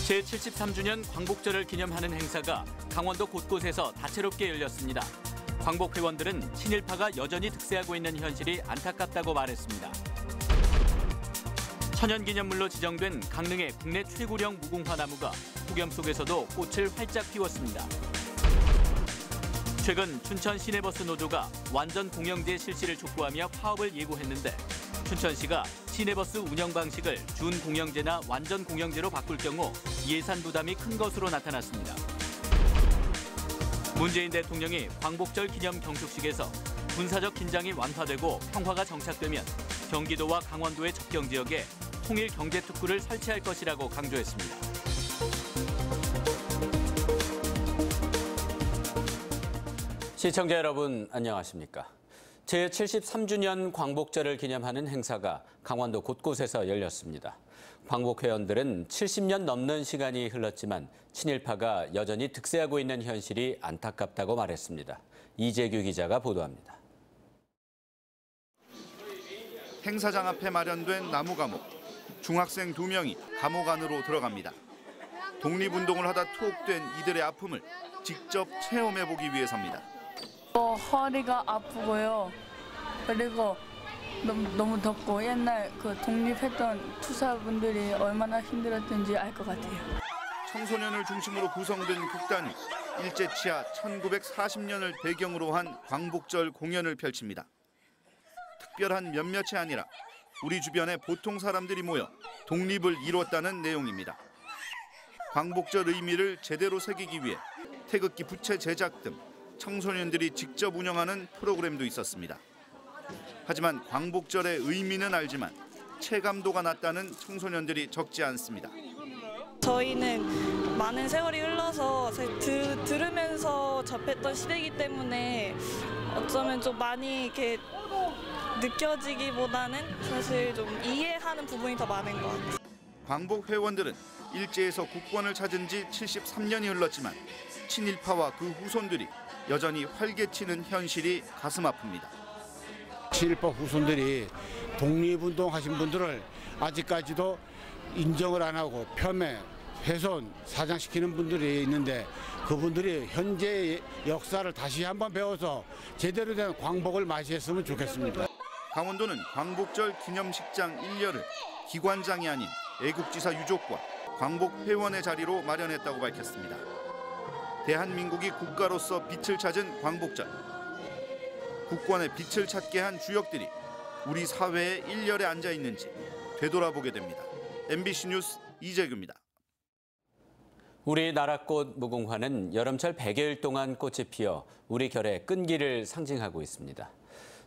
제73주년 광복절을 기념하는 행사가 강원도 곳곳에서 다채롭게 열렸습니다. 광복 회원들은 친일파가 여전히 득세하고 있는 현실이 안타깝다고 말했습니다. 천연기념물로 지정된 강릉의 국내 최고령 무궁화 나무가 폭염 속에서도 꽃을 활짝 피웠습니다. 최근 춘천 시내버스 노조가 완전 공영제 실시를 촉구하며 파업을 예고했는데 춘천시가 시내버스 운영 방식을 준공영제나 완전 공영제로 바꿀 경우 예산 부담이 큰 것으로 나타났습니다. 문재인 대통령이 광복절 기념 경축식에서 군사적 긴장이 완화되고 평화가 정착되면 경기도와 강원도의 접경 지역에 통일 경제 특구를 설치할 것이라고 강조했습니다. 시청자 여러분 안녕하십니까? 제73주년 광복절을 기념하는 행사가 강원도 곳곳에서 열렸습니다. 광복회원들은 70년 넘는 시간이 흘렀지만 친일파가 여전히 득세하고 있는 현실이 안타깝다고 말했습니다. 이재규 기자가 보도합니다. 행사장 앞에 마련된 나무 감옥. 중학생 2명이 감옥 안으로 들어갑니다. 독립운동을 하다 투옥된 이들의 아픔을 직접 체험해보기 위해서입니다. 허리가 아프고요. 그리고 너무 덥고 옛날 그 독립했던 투사분들이 얼마나 힘들었던지 알 것 같아요. 청소년을 중심으로 구성된 극단이 일제치하 1940년을 배경으로 한 광복절 공연을 펼칩니다. 특별한 몇몇이 아니라 우리 주변에 보통 사람들이 모여 독립을 이뤘다는 내용입니다. 광복절 의미를 제대로 새기기 위해 태극기 부채 제작 등 청소년들이 직접 운영하는 프로그램도 있었습니다. 하지만 광복절의 의미는 알지만 체감도가 낮다는 청소년들이 적지 않습니다. 저희는 많은 세월이 흘러서 들으면서 접했던 시대이기 때문에 어쩌면 좀 많이 이렇게 느껴지기보다는 사실 좀 이해하는 부분이 더 많은 것 같아요. 광복 회원들은 일제에서 국권을 찾은 지 73년이 흘렀지만 친일파와 그 후손들이 여전히 활개치는 현실이 가슴 아픕니다. 친일파 후손들이 독립운동 하신 분들을 아직까지도 인정을 안 하고 폄훼, 훼손, 사장시키는 분들이 있는데 그분들이 현재의 역사를 다시 한번 배워서 제대로 된 광복을 맞이했으면 좋겠습니다. 강원도는 광복절 기념식장 1열을 기관장이 아닌 애국지사 유족과 광복회원의 자리로 마련했다고 밝혔습니다. 대한민국이 국가로서 빛을 찾은 광복절. 국권의 빛을 찾게 한 주역들이 우리 사회의 1열에 앉아 있는지 되돌아보게 됩니다. MBC 뉴스 이재규입니다. 우리나라 꽃 무궁화는 여름철 100여일 동안 꽃이 피어 우리 결의 끈기를 상징하고 있습니다.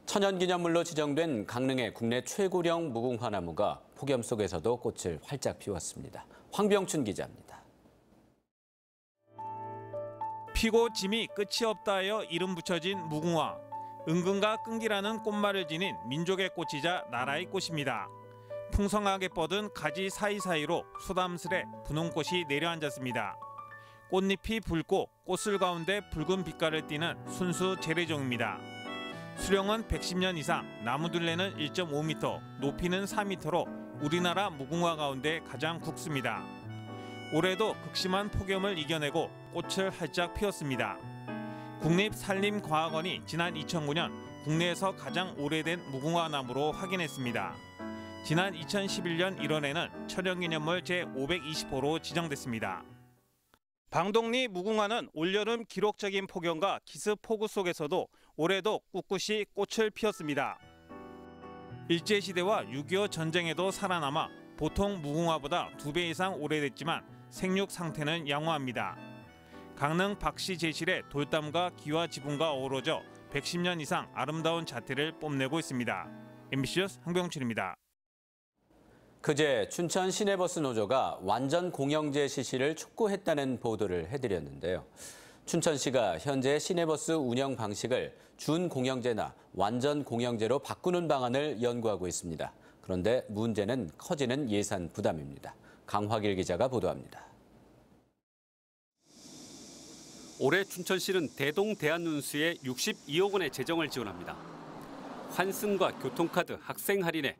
천연기념물로 지정된 강릉의 국내 최고령 무궁화 나무가 폭염 속에서도 꽃을 활짝 피웠습니다. 황병춘 기자입니다. 피고 짐이 끝이 없다하여 이름 붙여진 무궁화. 은근과 끈기라는 꽃말을 지닌 민족의 꽃이자 나라의 꽃입니다. 풍성하게 뻗은 가지 사이사이로 소담스레 분홍꽃이 내려앉았습니다. 꽃잎이 붉고 꽃술 가운데 붉은 빛깔을 띠는 순수 재래종입니다. 수령은 110년 이상, 나무둘레는 1.5m, 높이는 4m로 우리나라 무궁화 가운데 가장 굵습니다. 올해도 극심한 폭염을 이겨내고 꽃을 활짝 피웠습니다. 국립산림과학원이 지난 2009년 국내에서 가장 오래된 무궁화 나무로 확인했습니다. 지난 2011년 1월에는 천연기념물 제520호로 지정됐습니다. 방독리 무궁화는 올여름 기록적인 폭염과 기습 폭우 속에서도 올해도 꿋꿋이 꽃을 피웠습니다. 일제시대와 6.25 전쟁에도 살아남아 보통 무궁화보다 2배 이상 오래됐지만 생육 상태는 양호합니다. 강릉 박씨 제실의 돌담과 기와 지붕과 어우러져 110년 이상 아름다운 자태를 뽐내고 있습니다. MBC 뉴스 황병춘입니다. 그제 춘천 시내버스 노조가 완전 공영제 실시를 촉구했다는 보도를 해드렸는데요. 춘천시가 현재 시내버스 운영 방식을 준공영제나 완전 공영제로 바꾸는 방안을 연구하고 있습니다. 그런데 문제는 커지는 예산 부담입니다. 강화길 기자가 보도합니다. 올해 춘천시는 대동 대한운수에 62억 원의 재정을 지원합니다. 환승과 교통카드, 학생 할인에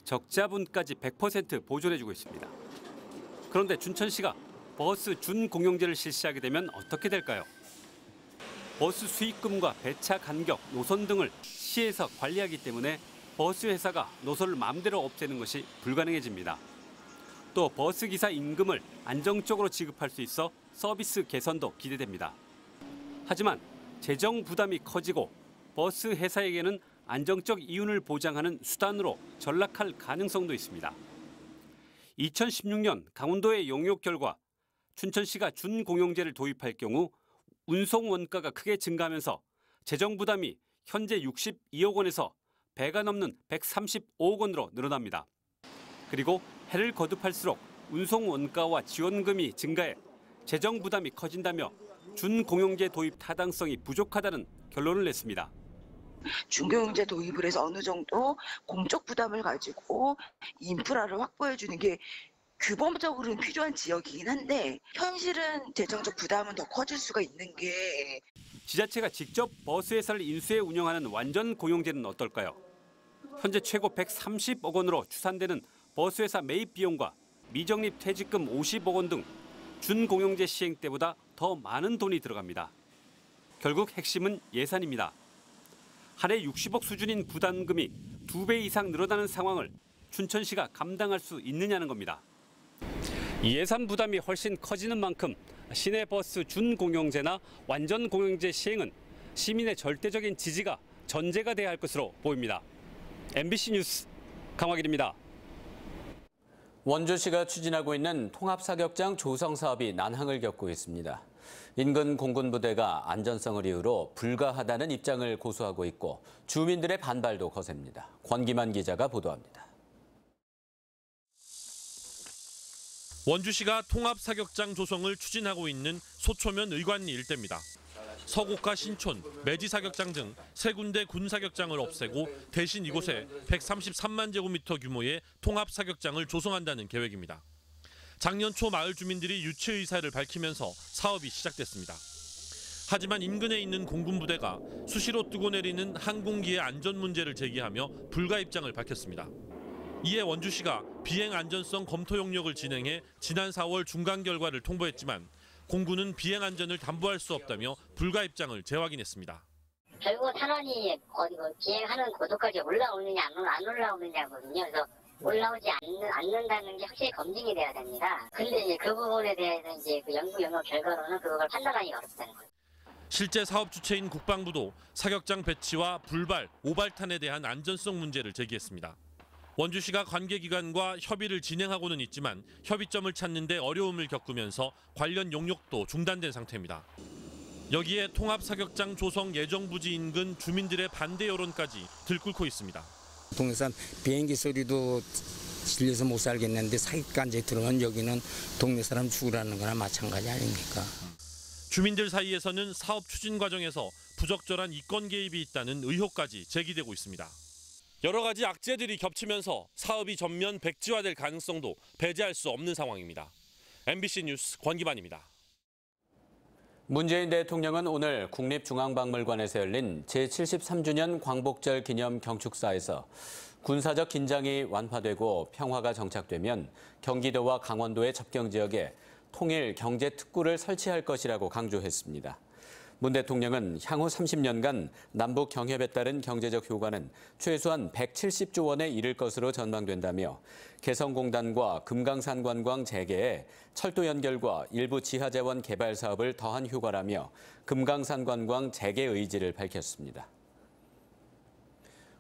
적자분까지 100% 보존해주고 있습니다. 그런데 춘천시가 버스 준공영제를 실시하게 되면 어떻게 될까요? 버스 수익금과 배차 간격, 노선 등을 시에서 관리하기 때문에 버스 회사가 노선을 마음대로 없애는 것이 불가능해집니다. 또 버스 기사 임금을 안정적으로 지급할 수 있어 서비스 개선도 기대됩니다. 하지만 재정 부담이 커지고 버스 회사에게는 안정적 이윤을 보장하는 수단으로 전락할 가능성도 있습니다. 2016년 강원도의 용역 결과 춘천시가 준공영제를 도입할 경우 운송 원가가 크게 증가하면서 재정 부담이 현재 62억 원에서 배가 넘는 135억 원으로 늘어납니다. 그리고 해를 거듭할수록 운송 원가와 지원금이 증가해 재정 부담이 커진다며 준공영제 도입 타당성이 부족하다는 결론을 냈습니다. 준공영제 도입을 해서 어느 정도 공적 부담을 가지고 인프라를 확보해 주는 게 규범적으로는 필요한 지역이긴 한데 현실은 재정적 부담은 더 커질 수가 있는 게 지자체가 직접 버스 회사를 인수해 운영하는 완전 공영제는 어떨까요? 현재 최고 130억 원으로 추산되는 버스 회사 매입 비용과 미적립 퇴직금 50억 원 등 준공영제 시행 때보다 더 많은 돈이 들어갑니다. 결국 핵심은 예산입니다. 한 해 60억 수준인 부담금이 2배 이상 늘어나는 상황을 춘천시가 감당할 수 있느냐는 겁니다. 예산 부담이 훨씬 커지는 만큼 시내버스 준공영제나 완전공영제 시행은 시민의 절대적인 지지가 전제가 돼야 할 것으로 보입니다. MBC 뉴스 강화길입니다. 원주시가 추진하고 있는 통합사격장 조성 사업이 난항을 겪고 있습니다. 인근 공군부대가 안전성을 이유로 불가하다는 입장을 고수하고 있고 주민들의 반발도 거셉니다. 권기만 기자가 보도합니다. 원주시가 통합사격장 조성을 추진하고 있는 소초면 의관리 일대입니다. 서곡과 신촌, 매지사격장 등 세 군데 군사격장을 없애고 대신 이곳에 133만 제곱미터 규모의 통합사격장을 조성한다는 계획입니다. 작년 초 마을 주민들이 유치 의사를 밝히면서 사업이 시작됐습니다. 하지만 인근에 있는 공군부대가 수시로 뜨고 내리는 항공기의 안전 문제를 제기하며 불가 입장을 밝혔습니다. 이에 원주시가 비행 안전성 검토 용역을 진행해 지난 4월 중간 결과를 통보했지만 공군은 비행 안전을 담보할 수 없다며 불가 입장을 재확인했습니다. 결국 탄환이 비행하는 고도까지 올라오느냐 안 올라오느냐거든요. 그래서 올라오지 않는다는 게 확실히 검증이 돼야 됩니다. 근데 이제 그 부분에 대해서 이제 그 연구 영역 결과로는 그걸 판단하기가 어렵다는 거예요. 실제 사업 주체인 국방부도 사격장 배치와 불발, 오발탄에 대한 안전성 문제를 제기했습니다. 원주시가 관계기관과 협의를 진행하고는 있지만 협의점을 찾는 데 어려움을 겪으면서 관련 용역도 중단된 상태입니다. 여기에 통합사격장 조성 예정 부지 인근 주민들의 반대 여론까지 들끓고 있습니다. 동해산 비행기 소리도 질려서 못 살겠는데 사격관제 들어오면 여기는 동네 사람 죽으라는 거나 마찬가지 아닙니까? 주민들 사이에서는 사업 추진 과정에서 부적절한 이권 개입이 있다는 의혹까지 제기되고 있습니다. 여러 가지 악재들이 겹치면서 사업이 전면 백지화될 가능성도 배제할 수 없는 상황입니다. MBC 뉴스 권기만입니다. 문재인 대통령은 오늘 국립중앙박물관에서 열린 제73주년 광복절 기념 경축사에서 군사적 긴장이 완화되고 평화가 정착되면 경기도와 강원도의 접경 지역에 통일 경제특구를 설치할 것이라고 강조했습니다. 문 대통령은 향후 30년간 남북 경협에 따른 경제적 효과는 최소한 170조 원에 이를 것으로 전망된다며 개성공단과 금강산 관광 재개에 철도 연결과 일부 지하재원 개발 사업을 더한 효과라며 금강산 관광 재개 의지를 밝혔습니다.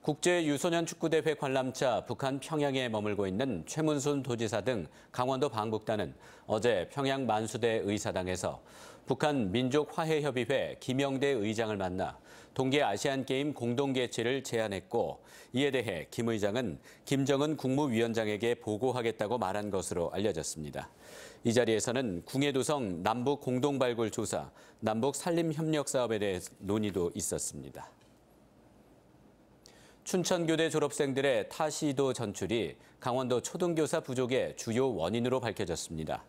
국제유소년 축구대회 관람차 북한 평양에 머물고 있는 최문순 도지사 등 강원도 방북단은 어제 평양 만수대 의사당에서 북한 민족화해협의회 김영대 의장을 만나 동계아시안게임 공동개최를 제안했고 이에 대해 김 의장은 김정은 국무위원장에게 보고하겠다고 말한 것으로 알려졌습니다. 이 자리에서는 궁예도성 남북 공동발굴 조사, 남북 산림협력 사업에 대해 논의도 있었습니다. 춘천교대 졸업생들의 타시도 전출이 강원도 초등교사 부족의 주요 원인으로 밝혀졌습니다.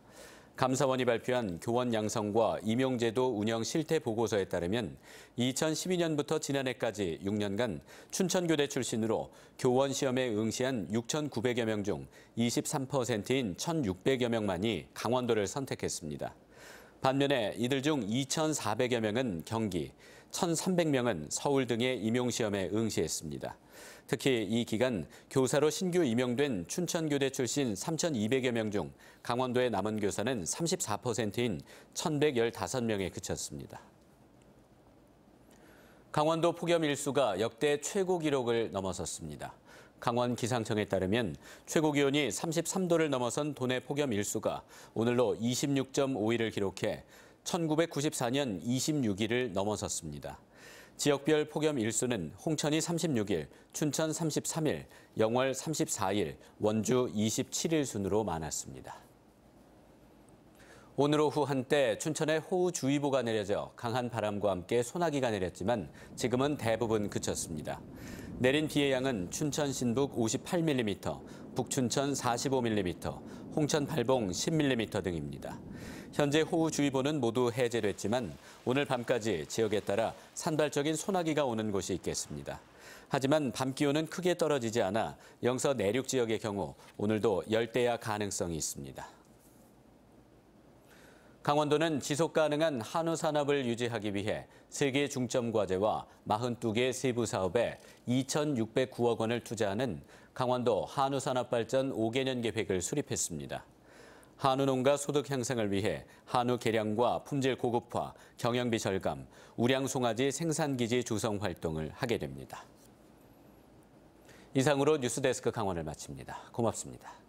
감사원이 발표한 교원 양성과 임용제도 운영 실태 보고서에 따르면 2012년부터 지난해까지 6년간 춘천교대 출신으로 교원 시험에 응시한 6,900여 명 중 23%인 1,600여 명만이 강원도를 선택했습니다. 반면에 이들 중 2,400여 명은 경기, 1,300명은 서울 등의 임용시험에 응시했습니다. 특히 이 기간 교사로 신규 임용된 춘천교대 출신 3,200여 명 중 강원도의 남은 교사는 34%인 1,115명에 그쳤습니다. 강원도 폭염 일수가 역대 최고 기록을 넘어섰습니다. 강원 기상청에 따르면 최고 기온이 33도를 넘어선 도내 폭염 일수가 오늘로 26.5일을 기록해 1994년 26일을 넘어섰습니다. 지역별 폭염 일수는 홍천이 36일, 춘천 33일, 영월 34일, 원주 27일 순으로 많았습니다. 오늘 오후 한때 춘천에 호우주의보가 내려져 강한 바람과 함께 소나기가 내렸지만 지금은 대부분 그쳤습니다. 내린 비의 양은 춘천 신북 58mm, 북춘천 45mm, 홍천 발봉 10mm 등입니다. 현재 호우주의보는 모두 해제됐지만 오늘 밤까지 지역에 따라 산발적인 소나기가 오는 곳이 있겠습니다. 하지만 밤 기온은 크게 떨어지지 않아 영서 내륙 지역의 경우 오늘도 열대야 가능성이 있습니다. 강원도는 지속 가능한 한우 산업을 유지하기 위해 3개 중점 과제와 42개 세부 사업에 2,609억 원을 투자하는 강원도 한우 산업 발전 5개년 계획을 수립했습니다. 한우 농가 소득 향상을 위해 한우 개량과 품질 고급화, 경영비 절감, 우량 송아지 생산기지 조성 활동을 하게 됩니다. 이상으로 뉴스데스크 강원을 마칩니다. 고맙습니다.